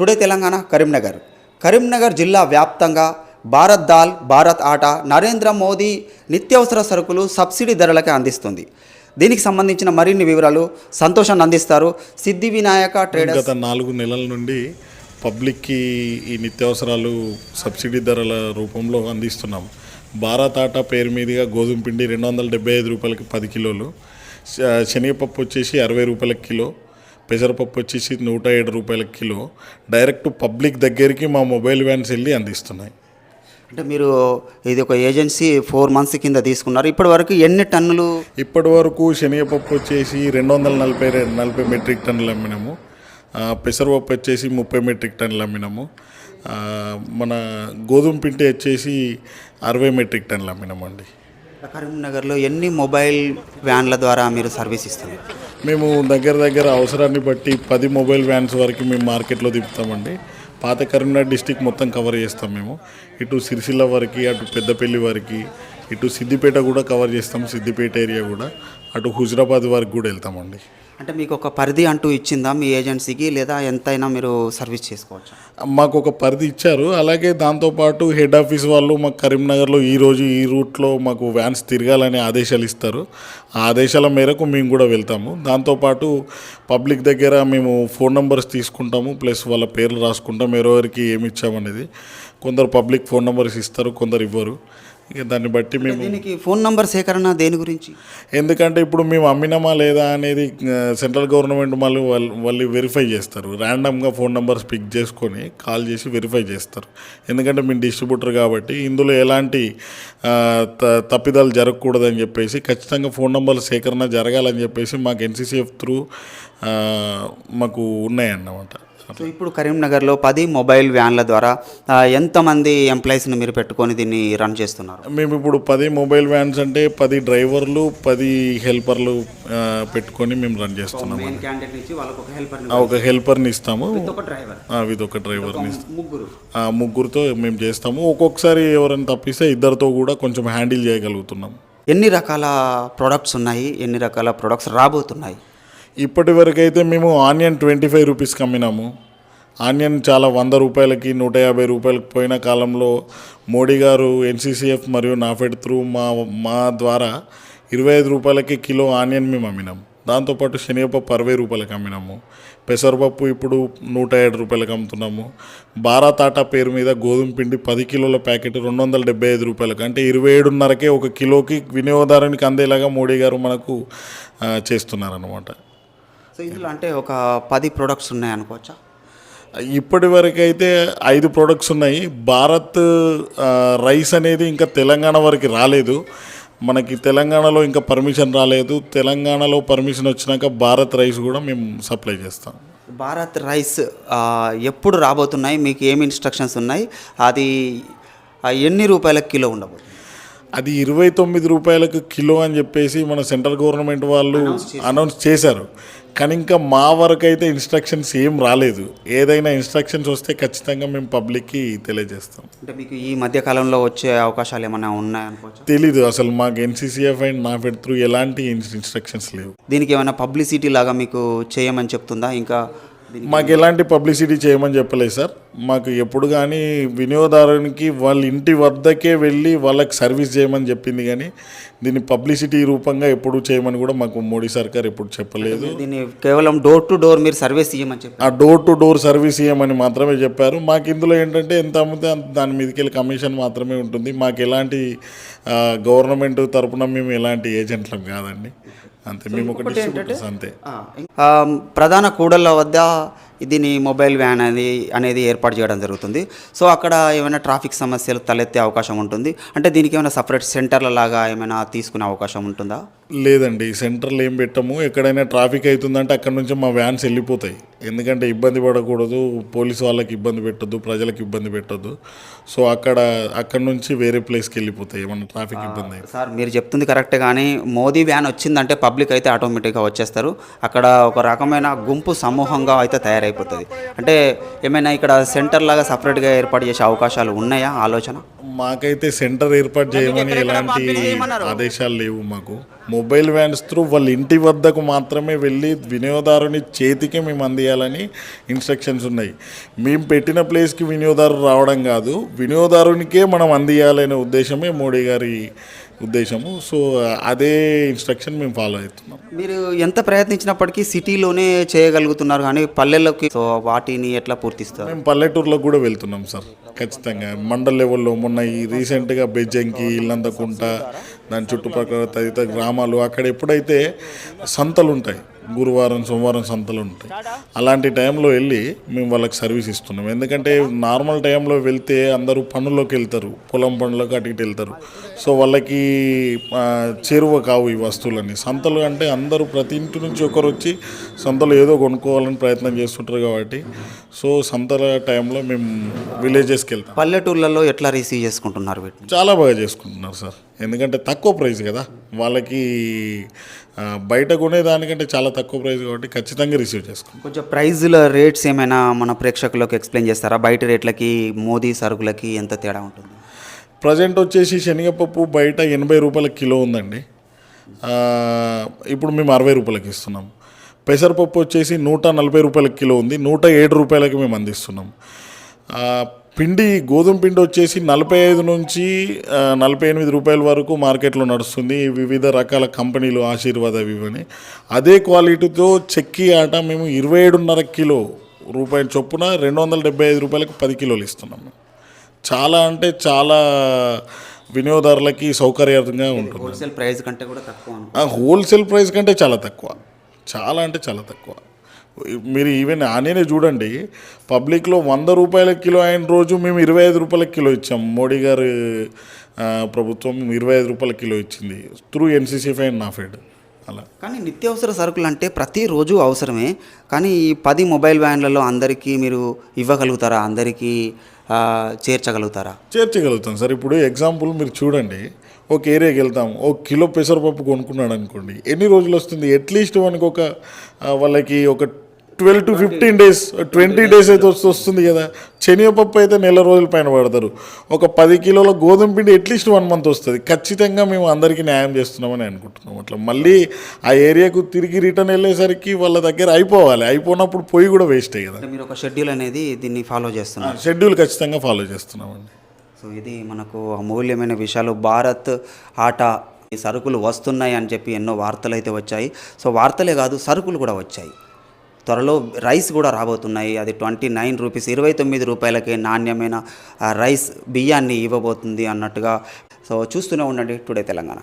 Today Telangana Karimnagar జిల్లా వ్యాప్తంగా భారత్ దాల్, భారత్ ఆట, నరేంద్ర మోదీ నిత్యావసర సరుకులు సబ్సిడీ ధరలకే అందిస్తుంది. దీనికి సంబంధించిన మరిన్ని వివరాలు సంతోషాన్ని అందిస్తారు సిద్ధి వినాయక ట్రేడర్స్. గత 4 నెలల నుండి పబ్లిక్కి ఈ నిత్యావసరాలు సబ్సిడీ ధరల రూపంలో అందిస్తున్నాం. భారత్ ఆట పేరు మీదుగా గోధుమ పిండి 275 రూపాయలకి 10 కిలోలు, శనగపప్పు వచ్చేసి 60 రూపాయలకి కిలో, పెసరపప్పు వచ్చేసి 107 రూపాయలకి కిలో డైరెక్ట్ పబ్లిక్ దగ్గరికి మా మొబైల్ వ్యాన్స్ వెళ్ళి అందిస్తున్నాయి. అంటే మీరు ఇది ఒక ఏజెన్సీ 4 మంత్స్ కింద తీసుకున్నారు. ఇప్పటి వరకు ఎన్ని టన్నులు? ఇప్పటి వరకు శనగపప్పు వచ్చేసి 240 మెట్రిక్ టన్నులు అమ్మినాము. పెసరపప్పు వచ్చేసి 30 మెట్రిక్ టన్నులు అమ్మినాము. మన గోధుమ పిండి వచ్చేసి 60 మెట్రిక్ టన్నులు అమ్మినామండి. కరీంనగర్లో ఎన్ని మొబైల్ వ్యాన్ల ద్వారా మీరు సర్వీస్ ఇస్తున్నారు? మేము దగ్గర అవసరాన్ని బట్టి 10 మొబైల్ వ్యాన్స్ వరకు మేము మార్కెట్లో తిప్పుతామండి. పాత కరీంనగర్ డిస్టిక్ మొత్తం కవర్ చేస్తాం మేము. ఇటు సిరిసిల్ల వరకు, అటు పెద్దపల్లి వరకు, ఇటు సిద్దిపేట కూడా కవర్ చేస్తాం. సిద్దిపేట ఏరియా కూడా, అటు హుజరాబాద్ వరకు కూడా వెళ్తామండి. అంటే మీకు ఒక పరిధి అంటూ ఇచ్చిందా మీ ఏజెన్సీకి, లేదా ఎంతైనా మీరు సర్వీస్ చేసుకోవచ్చు? మాకు ఒక పరిధి ఇచ్చారు. అలాగే దాంతోపాటు హెడ్ ఆఫీస్ వాళ్ళు మాకు కరీంనగర్లో ఈరోజు ఈ రూట్లో మాకు వ్యాన్స్ తిరగాలని ఆదేశాలు ఇస్తారు. ఆ ఆదేశాల మేరకు మేము కూడా వెళ్తాము. దాంతోపాటు పబ్లిక్ దగ్గర మేము ఫోన్ నెంబర్స్ తీసుకుంటాము, ప్లస్ వాళ్ళ పేర్లు రాసుకుంటాం, ఎవరెవరికి ఏమి ఇచ్చామనేది. కొందరు పబ్లిక్ ఫోన్ నెంబర్స్ ఇస్తారు, కొందరు ఇవ్వరు. ఇక దాన్ని బట్టి మేము దీనికి ఫోన్ నంబర్ సేకరణ దేని గురించి? ఎందుకంటే ఇప్పుడు మేము అమ్మినామా లేదా అనేది సెంట్రల్ గవర్నమెంట్ వాళ్ళు వెరిఫై చేస్తారు. ర్యాండమ్గా ఫోన్ నెంబర్స్ పిక్ చేసుకొని కాల్ చేసి వెరిఫై చేస్తారు. ఎందుకంటే మేము డిస్ట్రిబ్యూటర్ కాబట్టి ఇందులో ఎలాంటి తప్పిదాలు జరగకూడదని చెప్పేసి ఖచ్చితంగా ఫోన్ నెంబర్ల సేకరణ జరగాలని చెప్పేసి మాకు ఎన్సీసీఎఫ్ త్రూ మాకు ఉన్నాయన్నమాట. సో ఇప్పుడు కరీంనగర్లో 10 మొబైల్ వ్యాన్ల ద్వారా ఎంతమంది ఎంప్లాయీస్ని మీరు పెట్టుకొని దీన్ని రన్ చేస్తున్నారు? మేము ఇప్పుడు 10 మొబైల్ వ్యాన్స్ అంటే 10 డ్రైవర్లు, 10 హెల్పర్లు పెట్టుకొని మేము రన్ చేస్తున్నాము. ఒక హెల్పర్ని ఇస్తాము, విత్ ఒక డ్రైవర్ని ఇస్తాము. ముగ్గురుతో మేము చేస్తాము. ఒక్కొక్కసారి ఎవరైనా తప్పిస్తే ఇద్దరితో కూడా కొంచెం హ్యాండిల్ చేయగలుగుతున్నాం. ఎన్ని రకాల ప్రొడక్ట్స్ ఉన్నాయి, ఎన్ని రకాల ప్రొడక్ట్స్ రాబోతున్నాయి? ఇప్పటి వరకు అయితే మేము ఆనియన్ 25 రూపీస్కి అమ్మినాము. ఆనియన్ చాలా 100 రూపాయలకి, 150 రూపాయలకి పోయిన కాలంలో మోడీ గారు ఎన్సీసీఎఫ్ మరియు నాఫెడ్ త్రూ మా ద్వారా 25 రూపాయలకి కిలో ఆనియన్ మేము అమ్మినాము. దాంతోపాటు శనగపప్పు 60 రూపాయలకి అమ్మినాము. పెసరపప్పు ఇప్పుడు 107 రూపాయలకి అమ్ముతున్నాము. భారత్ ఆటా పేరు మీద గోధుమ పిండి 10 కిలోల ప్యాకెట్ 275 రూపాయలకి, అంటే 27.5కే ఒక కిలోకి వినియోగదారునికి అందేలాగా మోడీ గారు మనకు చేస్తున్నారన్నమాట. సో ఇందులో అంటే ఒక 10 ప్రొడక్ట్స్ ఉన్నాయి అనుకోవచ్చా? ఇప్పటి వరకు అయితే 5 ప్రొడక్ట్స్ ఉన్నాయి. భారత్ రైస్ అనేది ఇంకా తెలంగాణ వరకు రాలేదు. మనకి తెలంగాణలో ఇంకా పర్మిషన్ రాలేదు. తెలంగాణలో పర్మిషన్ వచ్చినాక భారత్ రైస్ కూడా మేము సప్లై చేస్తాం. భారత్ రైస్ ఎప్పుడు రాబోతున్నాయి? మీకు ఏమి ఇన్స్ట్రక్షన్స్ ఉన్నాయి? అది ఎన్ని రూపాయల కిలో ఉండబోతుంది? అది 29 రూపాయలకు కిలో అని చెప్పేసి మన సెంట్రల్ గవర్నమెంట్ వాళ్ళు అనౌన్స్ చేశారు. కానీ ఇంకా మా వరకు అయితే ఇన్స్ట్రక్షన్స్ ఏం రాలేదు. ఏదైనా ఇన్స్ట్రక్షన్స్ వస్తే ఖచ్చితంగా మేము పబ్లిక్కి తెలియజేస్తాం. అంటే మీకు ఈ మధ్య కాలంలో వచ్చే అవకాశాలు ఏమైనా ఉన్నాయనుకోవచ్చు? తెలీదు అసలు. మాకు ఎన్సీసీఎఫ్ అండ్ నాఫెడ్ త్రూ ఎలాంటి ఇన్స్ట్రక్షన్స్ లేవు. దీనికి ఏమైనా పబ్లిసిటీ లాగా మీకు చేయమని చెప్తుందా? ఇంకా మాకు ఎలాంటి పబ్లిసిటీ చేయమని చెప్పలేదు సార్. మాకు ఎప్పుడు కానీ వినియోగదారునికి వాళ్ళ ఇంటి వద్దకే వెళ్ళి వాళ్ళకి సర్వీస్ చేయమని చెప్పింది, కానీ దీన్ని పబ్లిసిటీ రూపంగా ఎప్పుడు చేయమని కూడా మాకు మోడీ సర్కార్ ఎప్పుడు చెప్పలేదు. దీన్ని కేవలం డోర్ టు డోర్ మీరు సర్వీస్ ఇవ్వమని చెప్పారు. ఆ డోర్ టు డోర్ సర్వీస్ ఇవ్వమని మాత్రమే చెప్పారు. మాకు ఇందులో ఏంటంటే ఎంత అమ్మితే దాని మీదకి వెళ్ళి కమిషన్ మాత్రమే ఉంటుంది. మాకు ఎలాంటి గవర్నమెంట్ తరపున మేము ఎలాంటి ఏజెంట్లం కాదండి. అంతే, మేము ఒక డిస్ట్రిబ్యూటర్స్ అంతే. ప్రధాన కూడళ్ళ వద్ద దీని మొబైల్ వ్యాన్ అనేది ఏర్పాటు చేయడం జరుగుతుంది. సో అక్కడ ఏమైనా ట్రాఫిక్ సమస్యలు తలెత్తే అవకాశం ఉంటుంది అంటే దీనికి ఏమైనా సపరేట్ సెంటర్ల లాగా ఏమైనా తీసుకునే అవకాశం ఉంటుందా? లేదండి, సెంటర్లు ఏం పెట్టము. ఎక్కడైనా ట్రాఫిక్ అవుతుందంటే అక్కడ నుంచి మా వ్యాన్స్ వెళ్ళిపోతాయి. ఎందుకంటే ఇబ్బంది పడకూడదు, పోలీసు వాళ్ళకి ఇబ్బంది పెట్టద్దు, ప్రజలకు ఇబ్బంది పెట్టద్దు. సో అక్కడ నుంచి వేరే ప్లేస్కి వెళ్ళిపోతాయి ఏమన్నా ట్రాఫిక్ ఇబ్బంది అయితే. సార్ మీరు చెప్తుంది కరెక్టే, కానీ మోదీ వ్యాన్ వచ్చిందంటే పబ్లిక్ అయితే ఆటోమేటిక్గా వచ్చేస్తారు. అక్కడ ఒక రకమైన గుంపు సమూహంగా అయితే తయారైపోతుంది. అంటే ఏమైనా ఇక్కడ సెంటర్ లాగా సపరేట్గా ఏర్పాటు చేసే అవకాశాలు ఉన్నాయా ఆలోచన? మాకైతే సెంటర్ ఏర్పాటు చేయమని ఎలాంటి ఆదేశాలు లేవు. మొబైల్ వ్యాన్స్ త్రూ వాళ్ళ ఇంటి వద్దకు మాత్రమే వెళ్ళి వినియోగదారుని చేతికి మేము అందియాలని ఇన్స్ట్రక్షన్స్ ఉన్నాయి. మేము పెట్టిన ప్లేస్కి వినియోగదారులు రావడం కాదు, వినియోగదారునికే మనం అందియాలనే ఉద్దేశమే మోడీ గారి ఉద్దేశము. సో అదే ఇన్స్ట్రక్షన్ మేము ఫాలో అవుతున్నాం. మీరు ఎంత ప్రయత్నించినప్పటికీ సిటీలోనే చేయగలుగుతున్నారు కానీ పల్లెల్లోకి సో వాటిని ఎట్లా పూర్తిస్తారు? మేము పల్లెటూరులో కూడా వెళ్తున్నాం సార్, ఖచ్చితంగా మండల్ లెవెల్లో. మొన్న ఈ రీసెంట్గా బెజ్జంకి, ఇల్లందకుంట, దాని చుట్టుపక్కల తదితర గ్రామాలు, అక్కడ ఎప్పుడైతే సంతలు ఉంటాయి, గురువారం సోమవారం సంతలు ఉంటాయి, అలాంటి టైంలో వెళ్ళి మేము వాళ్ళకి సర్వీస్ ఇస్తున్నాం. ఎందుకంటే నార్మల్ టైంలో వెళ్తే అందరూ పనుల్లోకి వెళ్తారు, పొలం పనులకు అటు ఇటు వెళ్తారు. సో వాళ్ళకి చేరువ కావు ఈ వస్తువులన్నీ. సంతలు అంటే అందరూ ప్రతి ఇంటి నుంచి ఒకరు వచ్చి సంతలో ఏదో కొనుక్కోవాలని ప్రయత్నం చేస్తుంటారు కాబట్టి, సో సంతల టైంలో మేము విలేజెస్కి వెళ్తాం. పల్లెటూళ్ళలో ఎట్లా రిసీవ్ చేసుకుంటున్నారు వీటిని? చాలా బాగా చేసుకుంటున్నారు సార్, ఎందుకంటే తక్కువ ప్రైస్ కదా వాళ్ళకి, బయట కొనేదానికంటే చాలా తక్కువ ప్రైస్ కాబట్టి ఖచ్చితంగా రిసీవ్ చేసుకుంటాం. కొంచెం ప్రైజ్ల రేట్స్ ఏమైనా మన ప్రేక్షకులకు ఎక్స్ప్లెయిన్ చేస్తారా? బయట రేట్లకి మోదీ సరుకులకి ఎంత తేడా ఉంటుంది? ప్రజెంట్ వచ్చేసి శనగపప్పు బయట 80 రూపాయల కిలో ఉందండి, ఇప్పుడు మేము 60 రూపాయలకి ఇస్తున్నాం. పెసరపప్పు వచ్చేసి 140 రూపాయల కిలో ఉంది, 107 రూపాయలకి మేము అందిస్తున్నాం. పిండి గోధుమ పిండి వచ్చేసి 45 నుంచి 48 రూపాయల వరకు మార్కెట్లో నడుస్తుంది. వివిధ రకాల కంపెనీలు, ఆశీర్వాద ఇవని. అదే క్వాలిటీతో చెక్కి ఆట మేము 27.5 కిలో రూపాయల చొప్పున 275 రూపాయలకు 10 కిలోలు ఇస్తున్నాం. చాలా అంటే చాలా వినియోగదారులకి సౌకర్యంగా ఉంటుంది. హోల్సేల్ ప్రైస్ కంటే కూడా తక్కువ. హోల్సేల్ ప్రైస్ కంటే చాలా తక్కువ, చాలా అంటే చాలా తక్కువ. మీరు ఈవెన్ ఆనేనే చూడండి, పబ్లిక్లో 100 రూపాయల కిలో అయిన రోజు మేము 25 రూపాయల కిలో ఇచ్చాం. మోడీ గారు ప్రభుత్వం 25 రూపాయల కిలో ఇచ్చింది త్రూ ఎన్సీసీఎఫ్ అండ్ నాఫెడ్. అలా కానీ నిత్యావసర సరుకులు అంటే ప్రతిరోజు అవసరమే, కానీ ఈ 10 మొబైల్ వ్యాన్లలో అందరికీ మీరు ఇవ్వగలుగుతారా? అందరికీ చేర్చగలుగుతారా? చేర్చగలుగుతాం సార్. ఇప్పుడు ఎగ్జాంపుల్ మీరు చూడండి, ఒక ఏరియాకి వెళ్తాం, ఒక కిలో పెసరపప్పు కొనుక్కున్నాడు అనుకోండి, ఎన్ని రోజులు వస్తుంది? అట్లీస్ట్ మనకు వాళ్ళకి ఒక 12 to 15 డేస్, 20 డేస్ అయితే వస్తుంది కదా. శనగపప్పు అయితే నెల రోజుల పైన పడతారు. ఒక 10 కిలోల గోధుమ పిండి అట్లీస్ట్ 1 మంత్ వస్తుంది. ఖచ్చితంగా మేము అందరికీ న్యాయం చేస్తున్నామని అనుకుంటున్నాం. అట్లా మళ్ళీ ఆ ఏరియాకు తిరిగి రిటర్న్ వెళ్ళేసరికి వాళ్ళ దగ్గర అయిపోవాలి, అయిపోయినప్పుడు పొయ్యి కూడా వేస్ట్ అయ్యి కదా. మీరు ఒక షెడ్యూల్ అనేది దీన్ని ఫాలో చేస్తున్నారు? షెడ్యూల్ ఖచ్చితంగా ఫాలో చేస్తున్నామండి. సో ఇది మనకు అమూల్యమైన విషయాలు. భారత్ ఆటా ఈ సరుకులు వస్తున్నాయి అని చెప్పి ఎన్నో వార్తలు అయితే వచ్చాయి. సో వార్తలే కాదు, సరుకులు కూడా వచ్చాయి. త్వరలో రైస్ కూడా రాబోతున్నాయి. అది 29 రూపీస్, 29 రూపాయలకే నాణ్యమైన రైస్ బియ్యాన్ని ఇవ్వబోతుంది అన్నట్టుగా. సో చూస్తూనే ఉండండి టుడే తెలంగాణ.